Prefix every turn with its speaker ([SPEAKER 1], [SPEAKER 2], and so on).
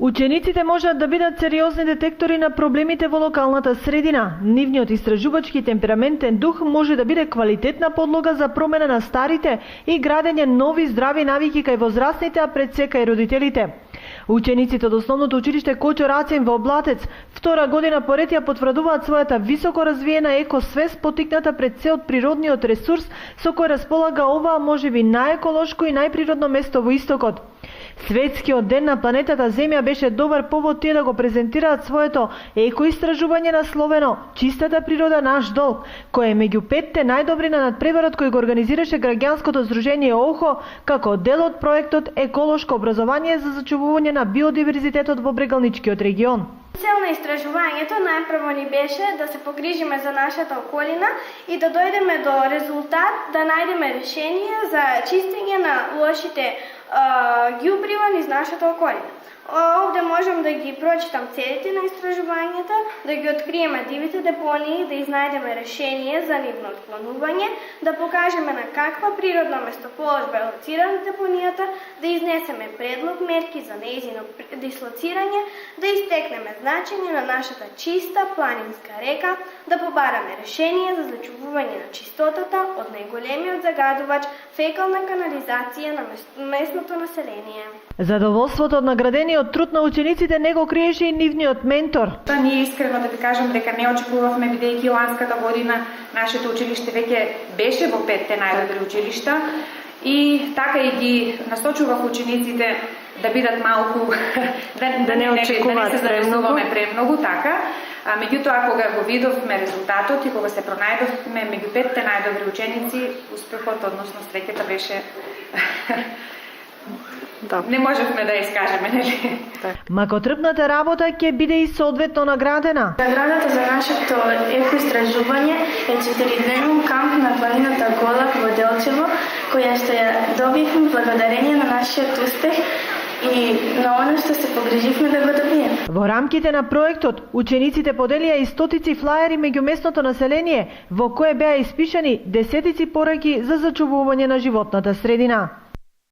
[SPEAKER 1] Учениците можат да бидат сериозни детектори на проблемите во локалната средина. Нивниот истражувачки темпераментен дух може да биде квалитетна подлога за промена на старите и градење нови здрави навики кај возрастните, а пред се кај родителите. Учениците од основното училиште Кочо Рацин во Блатец втора година поред ја потврдуваат својата високо развиена екосвест, потикната пред се од природниот ресурс со кој располага оваа можеби најеколошко и најприродно место во Истокот. Светскиот ден на планетата Земја беше добар повод тие да го презентираат своето екоистражување насловено "Чистата природа наш долг", кој е меѓу 5 најдобри на надпреварот кој го организираше граѓанското здружение ОХО како дел од проектот Еколошко образование за зачувување на биодиверзитетот во Брегалничкиот регион.
[SPEAKER 2] Цел на истражувањето најпрво ни беше да се погрижиме за нашата околина и да дојдеме до резултат да најдеме решение за чистење на лошите ѓубрива низ нашата околина. Овде можам да ги прочитам целите на истражувањата, да ги откриеме дивите депонии, да изнајдеме решение за нивно отклонување, да покажеме на каква природна местоположба е лоцирана депонијата, да изнесеме предлог мерки за нејзино дислоцирање, да истекнеме значење на нашата чиста планинска река, да побараме решение за зачувување на чистотата од најголемиот загадувач фекална канализација на местното население.
[SPEAKER 1] Задоволството од наградениот труд на учениците не го криеше и нивниот ментор.
[SPEAKER 3] Ние искрено да ви кажам дека не очекувавме, бидејќи ланската година нашето училиште веќе беше во 5 најдобри училишта и така и ги насочував учениците да бидат малку да не очекуваат премногу така. Меѓутоа, кога го видовме резултатот и кога се пронајдовме меѓу 5 најдобри ученици, успехот, односно среќата беше не можевме да искажеме, нели?
[SPEAKER 1] Макотрпната работа ќе биде и соодветно наградена.
[SPEAKER 2] Наградата за нашето екоистражување е 4-дневен камп на планината Голак во Делчево, која што ја добивме благодарение на нашиот успех и на оно што се погриживме да го добиеме.
[SPEAKER 1] Во рамките на проектот, учениците поделија и стотици флаери меѓу местното население, во кое беа испишани десетици пораки за зачувување на животната средина.